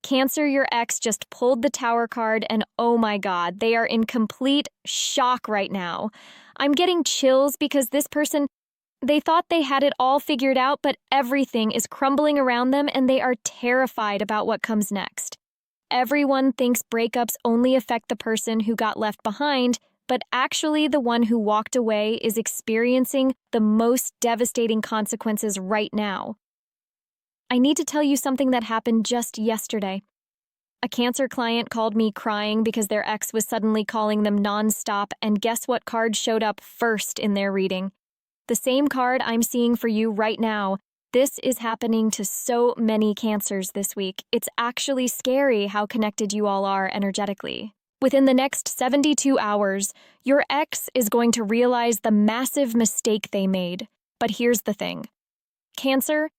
Cancer, your ex just pulled the Tower card, and oh my god, they are in complete shock right now. I'm getting chills because this person, they thought they had it all figured out, but everything is crumbling around them and they are terrified about what comes next. Everyone thinks breakups only affect the person who got left behind, but actually the one who walked away is experiencing the most devastating consequences right now. I need to tell you something that happened just yesterday. A Cancer client called me crying because their ex was suddenly calling them nonstop, and guess what card showed up first in their reading? The same card I'm seeing for you right now. This is happening to so many Cancers this week. It's actually scary how connected you all are energetically. Within the next 72 hours, your ex is going to realize the massive mistake they made. But here's the thing. Cancer,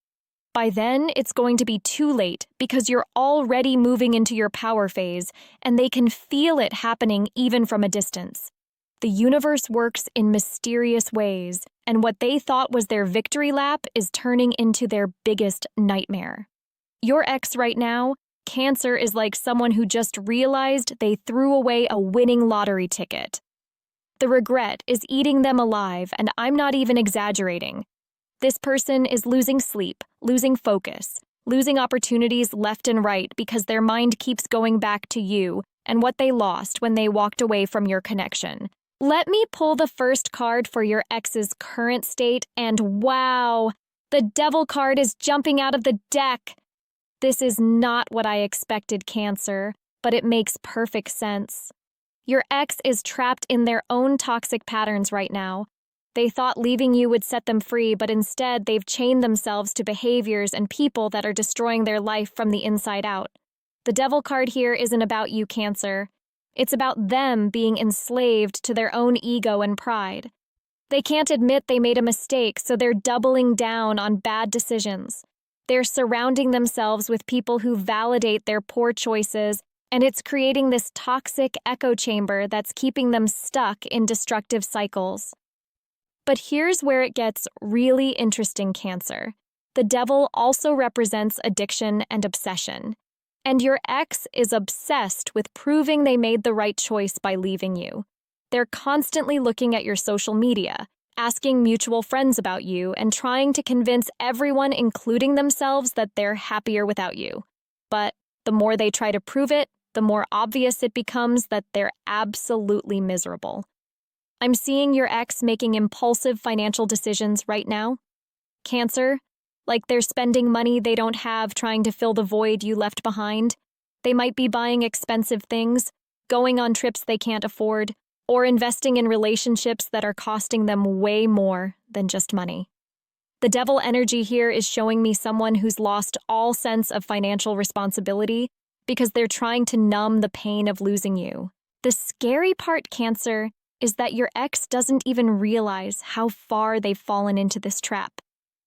by then, it's going to be too late because you're already moving into your power phase, and they can feel it happening even from a distance. The universe works in mysterious ways, and what they thought was their victory lap is turning into their biggest nightmare. Your ex right now, Cancer, is like someone who just realized they threw away a winning lottery ticket. The regret is eating them alive, and I'm not even exaggerating. This person is losing sleep, losing focus, losing opportunities left and right because their mind keeps going back to you and what they lost when they walked away from your connection. Let me pull the first card for your ex's current state, and wow, the Devil card is jumping out of the deck. This is not what I expected, Cancer, but it makes perfect sense. Your ex is trapped in their own toxic patterns right now. They thought leaving you would set them free, but instead they've chained themselves to behaviors and people that are destroying their life from the inside out. The Devil card here isn't about you, Cancer. It's about them being enslaved to their own ego and pride. They can't admit they made a mistake, so they're doubling down on bad decisions. They're surrounding themselves with people who validate their poor choices, and it's creating this toxic echo chamber that's keeping them stuck in destructive cycles. But here's where it gets really interesting, Cancer. The Devil also represents addiction and obsession. And your ex is obsessed with proving they made the right choice by leaving you. They're constantly looking at your social media, asking mutual friends about you, and trying to convince everyone, including themselves, that they're happier without you. But the more they try to prove it, the more obvious it becomes that they're absolutely miserable. I'm seeing your ex making impulsive financial decisions right now. Cancer, like they're spending money they don't have trying to fill the void you left behind. They might be buying expensive things, going on trips they can't afford, or investing in relationships that are costing them way more than just money. The Devil energy here is showing me someone who's lost all sense of financial responsibility because they're trying to numb the pain of losing you. The scary part, Cancer, is that your ex doesn't even realize how far they've fallen into this trap.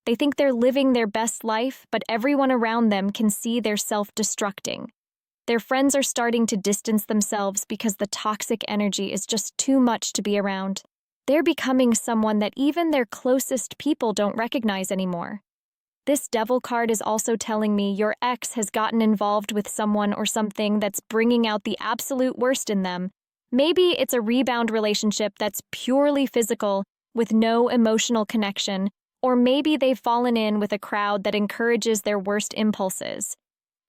They think they're living their best life, but everyone around them can see they're self-destructing. Their friends are starting to distance themselves because the toxic energy is just too much to be around. They're becoming someone that even their closest people don't recognize anymore. This Devil card is also telling me your ex has gotten involved with someone or something that's bringing out the absolute worst in them. Maybe it's a rebound relationship that's purely physical with no emotional connection, or maybe they've fallen in with a crowd that encourages their worst impulses.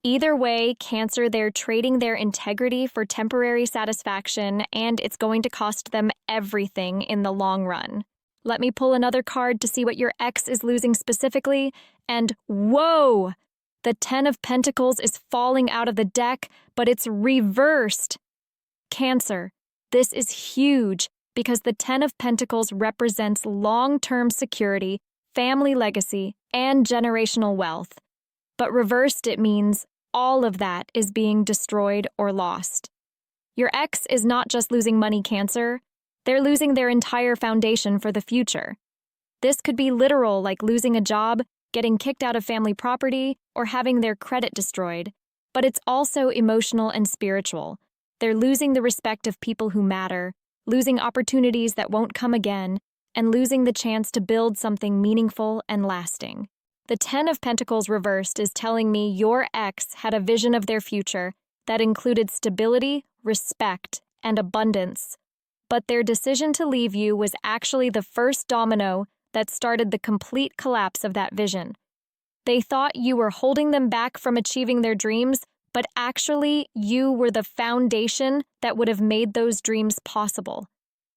Either way, Cancer, they're trading their integrity for temporary satisfaction, and it's going to cost them everything in the long run. Let me pull another card to see what your ex is losing specifically, and whoa! The 10 of Pentacles is falling out of the deck, but it's reversed. Cancer, this is huge because the 10 of Pentacles represents long-term security, family legacy, and generational wealth. But reversed, it means all of that is being destroyed or lost. Your ex is not just losing money, Cancer. They're losing their entire foundation for the future. This could be literal, like losing a job, getting kicked out of family property, or having their credit destroyed. But it's also emotional and spiritual. They're losing the respect of people who matter, losing opportunities that won't come again, and losing the chance to build something meaningful and lasting. The Ten of Pentacles reversed is telling me your ex had a vision of their future that included stability, respect, and abundance. But their decision to leave you was actually the first domino that started the complete collapse of that vision. They thought you were holding them back from achieving their dreams, but actually you were the foundation that would have made those dreams possible.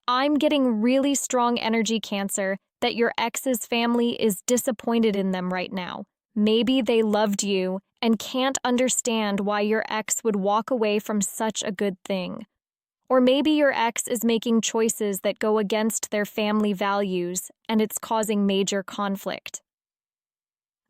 I'm getting really strong energy, Cancer, that your ex's family is disappointed in them right now. Maybe they loved you and can't understand why your ex would walk away from such a good thing. Or maybe your ex is making choices that go against their family values, and it's causing major conflict.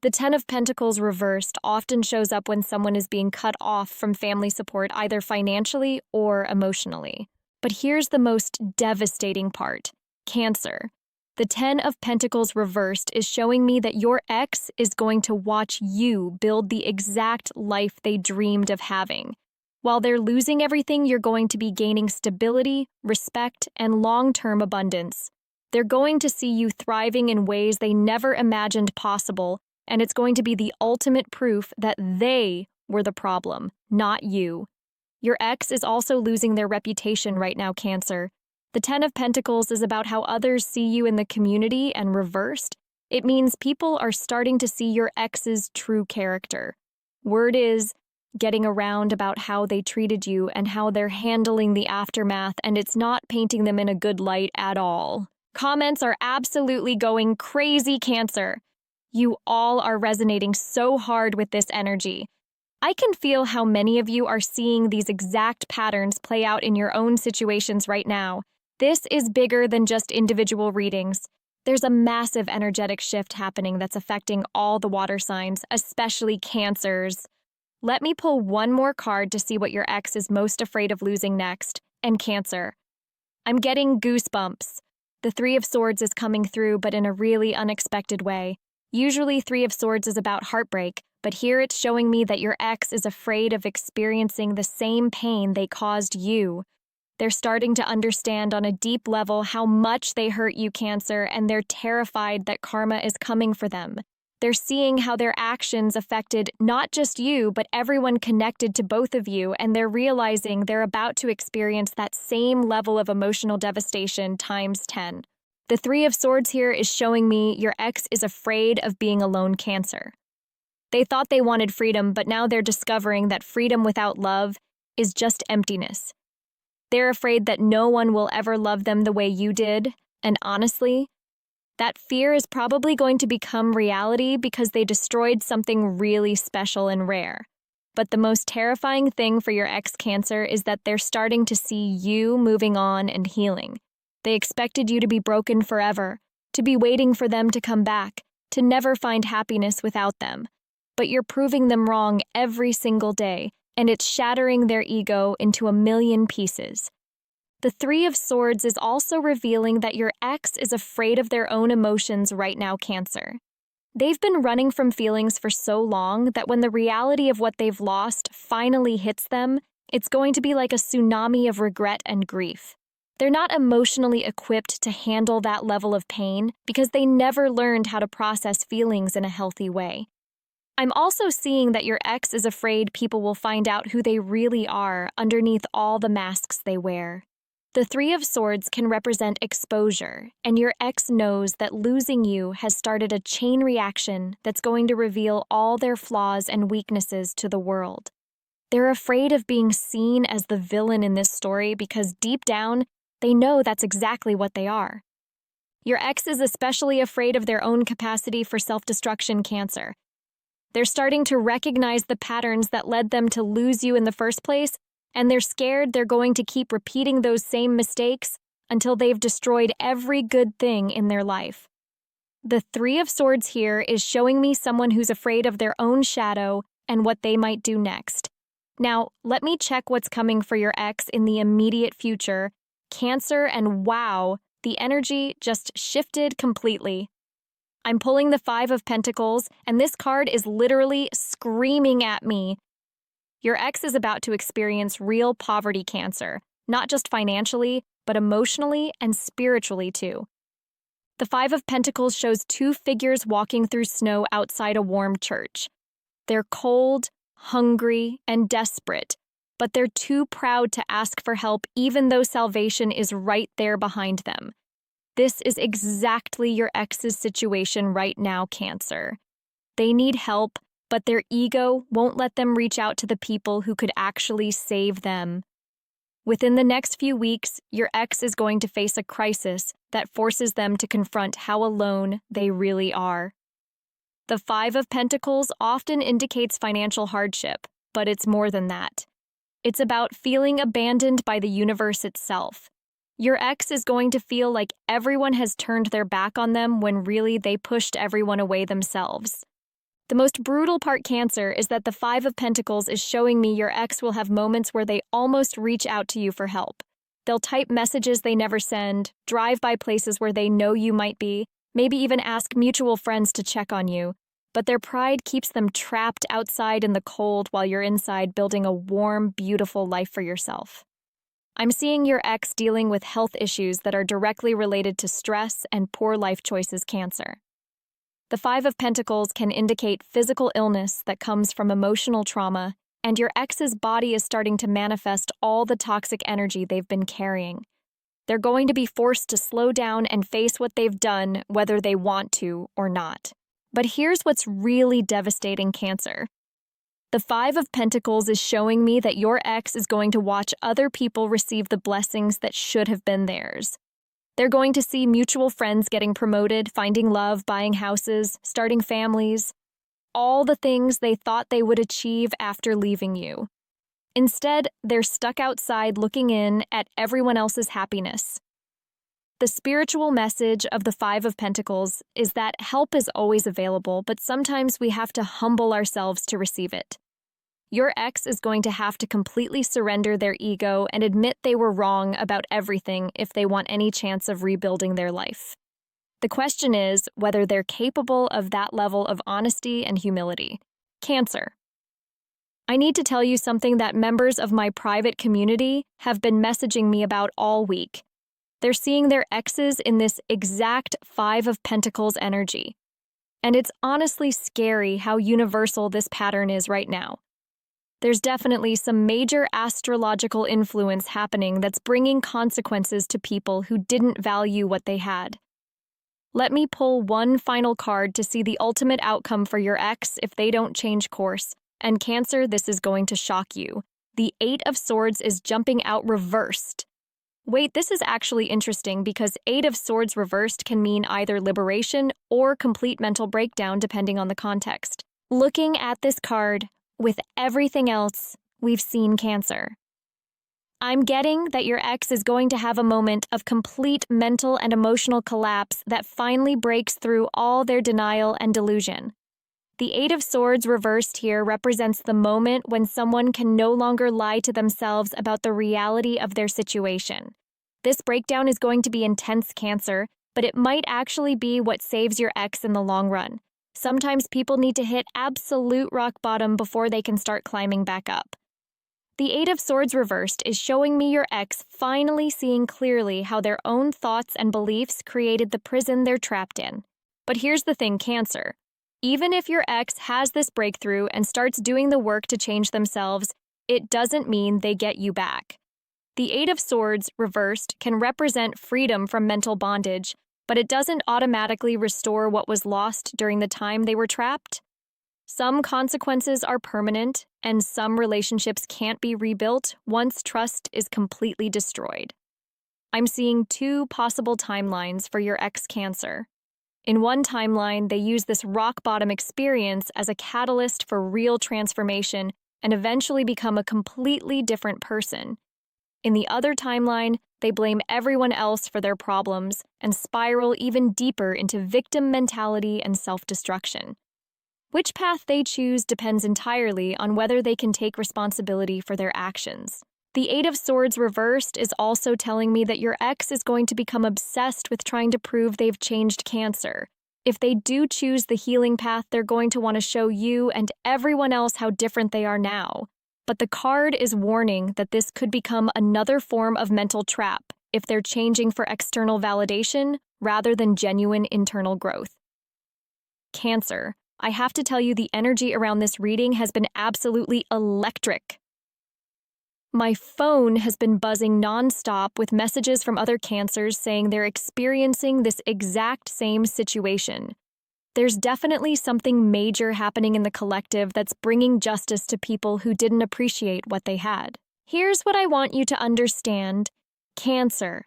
The Ten of Pentacles reversed often shows up when someone is being cut off from family support, either financially or emotionally. But here's the most devastating part. Cancer. The Ten of Pentacles reversed is showing me that your ex is going to watch you build the exact life they dreamed of having. While they're losing everything, you're going to be gaining stability, respect, and long-term abundance. They're going to see you thriving in ways they never imagined possible, and it's going to be the ultimate proof that they were the problem, not you. Your ex is also losing their reputation right now, Cancer. The Ten of Pentacles is about how others see you in the community, and reversed, it means people are starting to see your ex's true character. Word is getting around about how they treated you and how they're handling the aftermath, and it's not painting them in a good light at all. Comments are absolutely going crazy, Cancer. You all are resonating so hard with this energy. I can feel how many of you are seeing these exact patterns play out in your own situations right now. This is bigger than just individual readings. There's a massive energetic shift happening that's affecting all the water signs, especially Cancers. Let me pull one more card to see what your ex is most afraid of losing next, and Cancer. I'm getting goosebumps. The Three of Swords is coming through, but in a really unexpected way. Usually Three of Swords is about heartbreak, but here it's showing me that your ex is afraid of experiencing the same pain they caused you. They're starting to understand on a deep level how much they hurt you, Cancer, and they're terrified that karma is coming for them. They're seeing how their actions affected not just you, but everyone connected to both of you, and they're realizing they're about to experience that same level of emotional devastation times 10. The Three of Swords here is showing me your ex is afraid of being alone, Cancer. They thought they wanted freedom, but now they're discovering that freedom without love is just emptiness. They're afraid that no one will ever love them the way you did, and honestly, that fear is probably going to become reality because they destroyed something really special and rare. But the most terrifying thing for your ex, Cancer, is that they're starting to see you moving on and healing. They expected you to be broken forever, to be waiting for them to come back, to never find happiness without them. But you're proving them wrong every single day, and it's shattering their ego into a million pieces. The Three of Swords is also revealing that your ex is afraid of their own emotions right now, Cancer. They've been running from feelings for so long that when the reality of what they've lost finally hits them, it's going to be like a tsunami of regret and grief. They're not emotionally equipped to handle that level of pain because they never learned how to process feelings in a healthy way. I'm also seeing that your ex is afraid people will find out who they really are underneath all the masks they wear. The Three of Swords can represent exposure, and your ex knows that losing you has started a chain reaction that's going to reveal all their flaws and weaknesses to the world. They're afraid of being seen as the villain in this story because deep down, they know that's exactly what they are. Your ex is especially afraid of their own capacity for self-destruction, Cancer. They're starting to recognize the patterns that led them to lose you in the first place, and they're scared they're going to keep repeating those same mistakes until they've destroyed every good thing in their life. The Three of Swords here is showing me someone who's afraid of their own shadow and what they might do next. Now, let me check what's coming for your ex in the immediate future, Cancer, and wow, the energy just shifted completely. I'm pulling the Five of Pentacles, and this card is literally screaming at me. Your ex is about to experience real poverty, Cancer, not just financially, but emotionally and spiritually too. The Five of Pentacles shows two figures walking through snow outside a warm church. They're cold, hungry, and desperate, but they're too proud to ask for help even though salvation is right there behind them. This is exactly your ex's situation right now, Cancer. They need help, but their ego won't let them reach out to the people who could actually save them. Within the next few weeks, your ex is going to face a crisis that forces them to confront how alone they really are. The Five of Pentacles often indicates financial hardship, but it's more than that. It's about feeling abandoned by the universe itself. Your ex is going to feel like everyone has turned their back on them when really they pushed everyone away themselves. The most brutal part, Cancer, is that the Five of Pentacles is showing me your ex will have moments where they almost reach out to you for help. They'll type messages they never send, drive by places where they know you might be, maybe even ask mutual friends to check on you. But their pride keeps them trapped outside in the cold while you're inside building a warm, beautiful life for yourself. I'm seeing your ex dealing with health issues that are directly related to stress and poor life choices, Cancer. The Five of Pentacles can indicate physical illness that comes from emotional trauma, and your ex's body is starting to manifest all the toxic energy they've been carrying. They're going to be forced to slow down and face what they've done, whether they want to or not. But here's what's really devastating, Cancer. The Five of Pentacles is showing me that your ex is going to watch other people receive the blessings that should have been theirs. They're going to see mutual friends getting promoted, finding love, buying houses, starting families, all the things they thought they would achieve after leaving you. Instead, they're stuck outside looking in at everyone else's happiness. The spiritual message of the Five of Pentacles is that help is always available, but sometimes we have to humble ourselves to receive it. Your ex is going to have to completely surrender their ego and admit they were wrong about everything if they want any chance of rebuilding their life. The question is whether they're capable of that level of honesty and humility. Cancer. I need to tell you something that members of my private community have been messaging me about all week. They're seeing their exes in this exact Five of Pentacles energy. And it's honestly scary how universal this pattern is right now. There's definitely some major astrological influence happening that's bringing consequences to people who didn't value what they had. Let me pull one final card to see the ultimate outcome for your ex if they don't change course. And Cancer, this is going to shock you. The Eight of Swords is jumping out reversed. Wait, this is actually interesting because Eight of Swords reversed can mean either liberation or complete mental breakdown depending on the context. Looking at this card, with everything else we've seen, Cancer, I'm getting that your ex is going to have a moment of complete mental and emotional collapse that finally breaks through all their denial and delusion. The Eight of Swords reversed here represents the moment when someone can no longer lie to themselves about the reality of their situation. This breakdown is going to be intense, Cancer, but it might actually be what saves your ex in the long run. Sometimes people need to hit absolute rock bottom before they can start climbing back up. The Eight of Swords reversed is showing me your ex finally seeing clearly how their own thoughts and beliefs created the prison they're trapped in. But here's the thing, Cancer. Even if your ex has this breakthrough and starts doing the work to change themselves, it doesn't mean they get you back. The Eight of Swords reversed can represent freedom from mental bondage, but it doesn't automatically restore what was lost during the time they were trapped. Some consequences are permanent, and some relationships can't be rebuilt once trust is completely destroyed. I'm seeing two possible timelines for your ex, Cancer. In one timeline, they use this rock-bottom experience as a catalyst for real transformation and eventually become a completely different person. In the other timeline, they blame everyone else for their problems and spiral even deeper into victim mentality and self-destruction. Which path they choose depends entirely on whether they can take responsibility for their actions. The Eight of Swords reversed is also telling me that your ex is going to become obsessed with trying to prove they've changed, Cancer. If they do choose the healing path, they're going to want to show you and everyone else how different they are now. But the card is warning that this could become another form of mental trap if they're changing for external validation rather than genuine internal growth. Cancer, I have to tell you the energy around this reading has been absolutely electric. My phone has been buzzing nonstop with messages from other Cancers saying they're experiencing this exact same situation. There's definitely something major happening in the collective that's bringing justice to people who didn't appreciate what they had. Here's what I want you to understand. Cancer.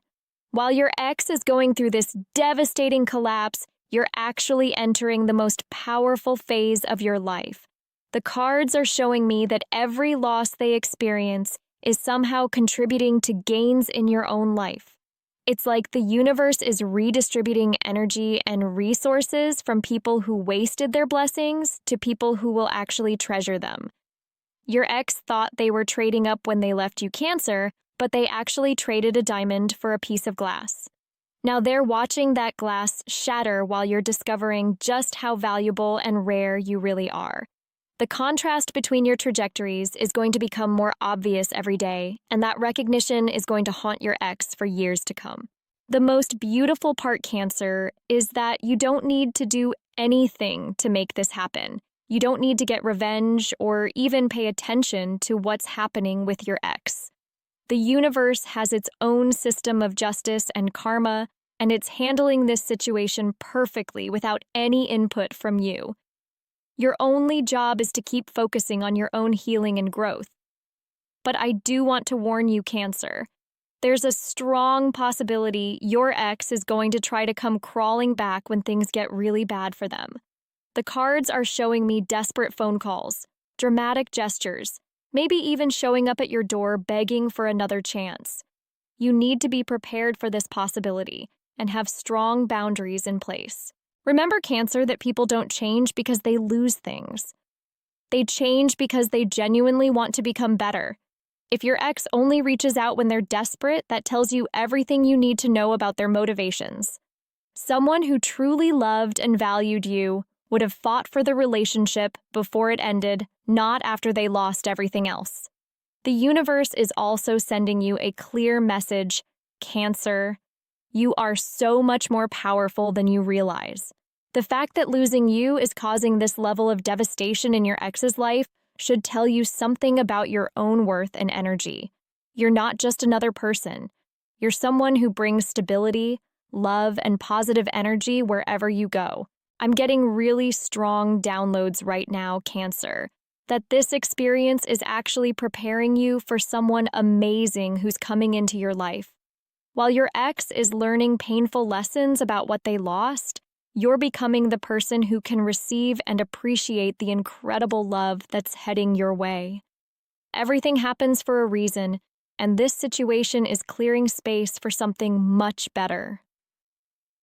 While your ex is going through this devastating collapse, you're actually entering the most powerful phase of your life. The cards are showing me that every loss they experience is somehow contributing to gains in your own life. It's like the universe is redistributing energy and resources from people who wasted their blessings to people who will actually treasure them. Your ex thought they were trading up when they left you, Cancer, but they actually traded a diamond for a piece of glass. Now they're watching that glass shatter while you're discovering just how valuable and rare you really are. The contrast between your trajectories is going to become more obvious every day, and that recognition is going to haunt your ex for years to come. The most beautiful part, Cancer, is that you don't need to do anything to make this happen. You don't need to get revenge or even pay attention to what's happening with your ex. The universe has its own system of justice and karma, and it's handling this situation perfectly without any input from you. Your only job is to keep focusing on your own healing and growth. But I do want to warn you, Cancer. There's a strong possibility your ex is going to try to come crawling back when things get really bad for them. The cards are showing me desperate phone calls, dramatic gestures, maybe even showing up at your door begging for another chance. You need to be prepared for this possibility and have strong boundaries in place. Remember, Cancer, that people don't change because they lose things. They change because they genuinely want to become better. If your ex only reaches out when they're desperate, that tells you everything you need to know about their motivations. Someone who truly loved and valued you would have fought for the relationship before it ended, not after they lost everything else. The universe is also sending you a clear message, Cancer. You are so much more powerful than you realize. The fact that losing you is causing this level of devastation in your ex's life should tell you something about your own worth and energy. You're not just another person. You're someone who brings stability, love, and positive energy wherever you go. I'm getting really strong downloads right now, Cancer, that this experience is actually preparing you for someone amazing who's coming into your life. While your ex is learning painful lessons about what they lost, you're becoming the person who can receive and appreciate the incredible love that's heading your way. Everything happens for a reason, and this situation is clearing space for something much better.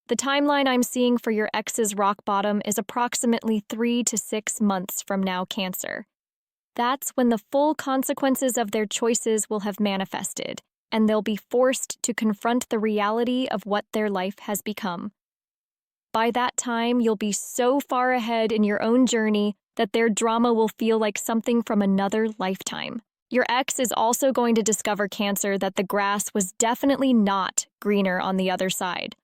The timeline I'm seeing for your ex's rock bottom is approximately 3 to 6 months from now, Cancer. That's when the full consequences of their choices will have manifested, and they'll be forced to confront the reality of what their life has become. By that time, you'll be so far ahead in your own journey that their drama will feel like something from another lifetime. Your ex is also going to discover, Cancer, that the grass was definitely not greener on the other side.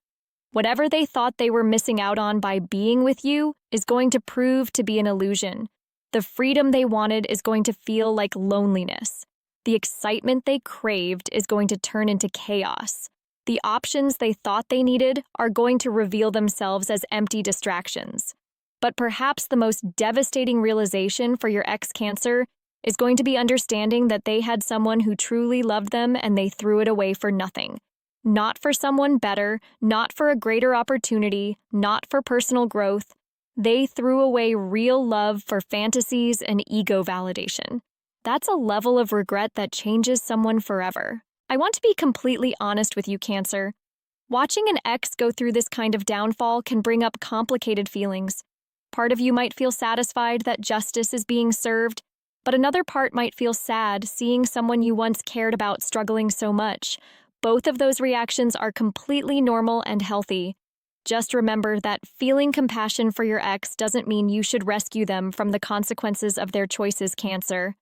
Whatever they thought they were missing out on by being with you is going to prove to be an illusion. The freedom they wanted is going to feel like loneliness. The excitement they craved is going to turn into chaos. The options they thought they needed are going to reveal themselves as empty distractions. But perhaps the most devastating realization for your ex-Cancer is going to be understanding that they had someone who truly loved them and they threw it away for nothing. Not for someone better, not for a greater opportunity, not for personal growth. They threw away real love for fantasies and ego validation. That's a level of regret that changes someone forever. I want to be completely honest with you, Cancer. Watching an ex go through this kind of downfall can bring up complicated feelings. Part of you might feel satisfied that justice is being served, but another part might feel sad seeing someone you once cared about struggling so much. Both of those reactions are completely normal and healthy. Just remember that feeling compassion for your ex doesn't mean you should rescue them from the consequences of their choices, Cancer.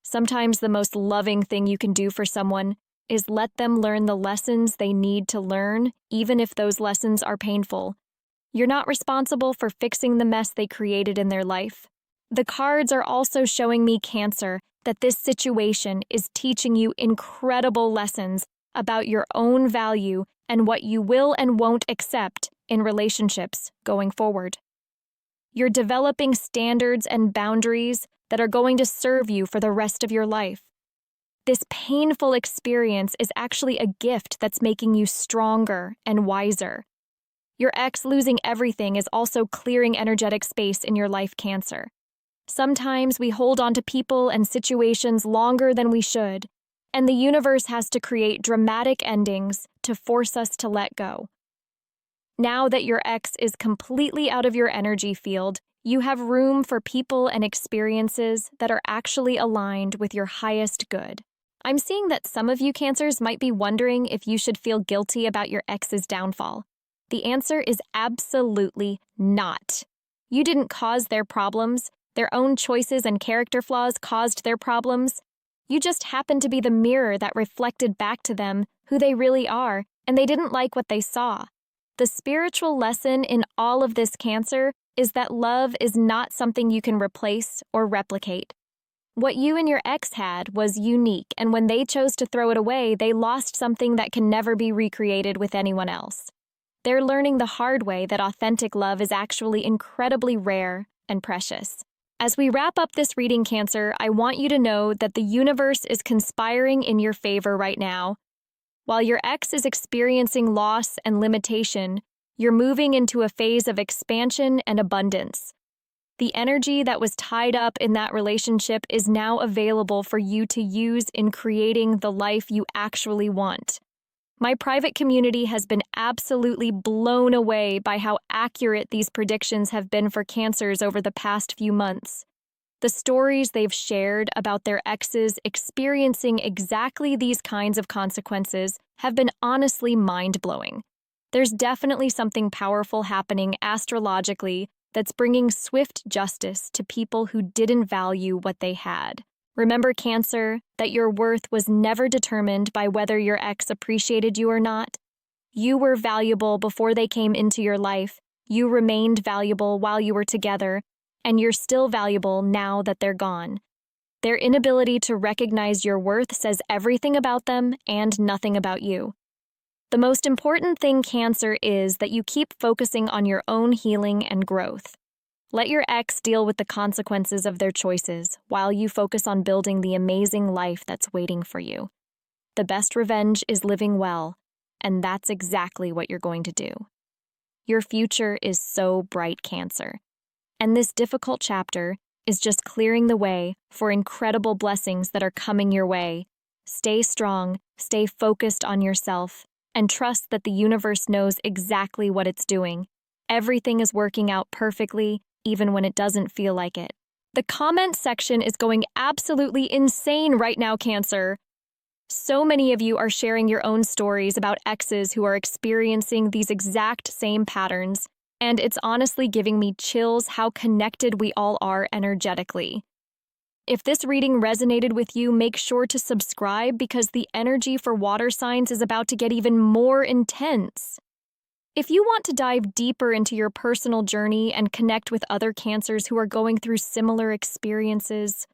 Sometimes the most loving thing you can do for someone is let them learn the lessons they need to learn, even if those lessons are painful. You're not responsible for fixing the mess they created in their life. The cards are also showing me, Cancer, that this situation is teaching you incredible lessons about your own value and what you will and won't accept in relationships going forward. You're developing standards and boundaries that are going to serve you for the rest of your life. This painful experience is actually a gift that's making you stronger and wiser. Your ex losing everything is also clearing energetic space in your life, Cancer. Sometimes we hold on to people and situations longer than we should, and the universe has to create dramatic endings to force us to let go. Now that your ex is completely out of your energy field, you have room for people and experiences that are actually aligned with your highest good. I'm seeing that some of you Cancers might be wondering if you should feel guilty about your ex's downfall. The answer is absolutely not. You didn't cause their problems. Their own choices and character flaws caused their problems. You just happened to be the mirror that reflected back to them who they really are, and they didn't like what they saw. The spiritual lesson in all of this, Cancer, is that love is not something you can replace or replicate. What you and your ex had was unique, and when they chose to throw it away, they lost something that can never be recreated with anyone else. They're learning the hard way that authentic love is actually incredibly rare and precious. As we wrap up this reading, Cancer, I want you to know that the universe is conspiring in your favor right now. While your ex is experiencing loss and limitation, you're moving into a phase of expansion and abundance. The energy that was tied up in that relationship is now available for you to use in creating the life you actually want. My private community has been absolutely blown away by how accurate these predictions have been for Cancers over the past few months. The stories they've shared about their exes experiencing exactly these kinds of consequences have been honestly mind-blowing. There's definitely something powerful happening astrologically that's bringing swift justice to people who didn't value what they had. Remember, Cancer, that your worth was never determined by whether your ex appreciated you or not. You were valuable before they came into your life. You remained valuable while you were together, and you're still valuable now that they're gone. Their inability to recognize your worth says everything about them and nothing about you. The most important thing, Cancer, is that you keep focusing on your own healing and growth. Let your ex deal with the consequences of their choices while you focus on building the amazing life that's waiting for you. The best revenge is living well, and that's exactly what you're going to do. Your future is so bright, Cancer. And this difficult chapter is just clearing the way for incredible blessings that are coming your way. Stay strong, stay focused on yourself, and trust that the universe knows exactly what it's doing. Everything is working out perfectly, even when it doesn't feel like it. The comment section is going absolutely insane right now, Cancer. So many of you are sharing your own stories about exes who are experiencing these exact same patterns, and it's honestly giving me chills how connected we all are energetically. If this reading resonated with you, make sure to subscribe because the energy for water signs is about to get even more intense. If you want to dive deeper into your personal journey and connect with other Cancers who are going through similar experiences,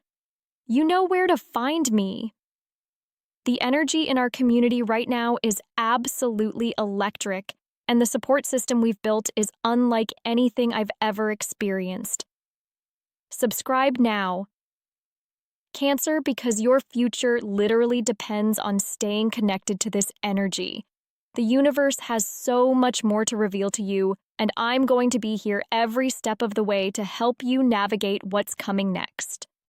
you know where to find me. The energy in our community right now is absolutely electric, and the support system we've built is unlike anything I've ever experienced. Subscribe now, Cancer, because your future literally depends on staying connected to this energy. The universe has so much more to reveal to you, and I'm going to be here every step of the way to help you navigate what's coming next.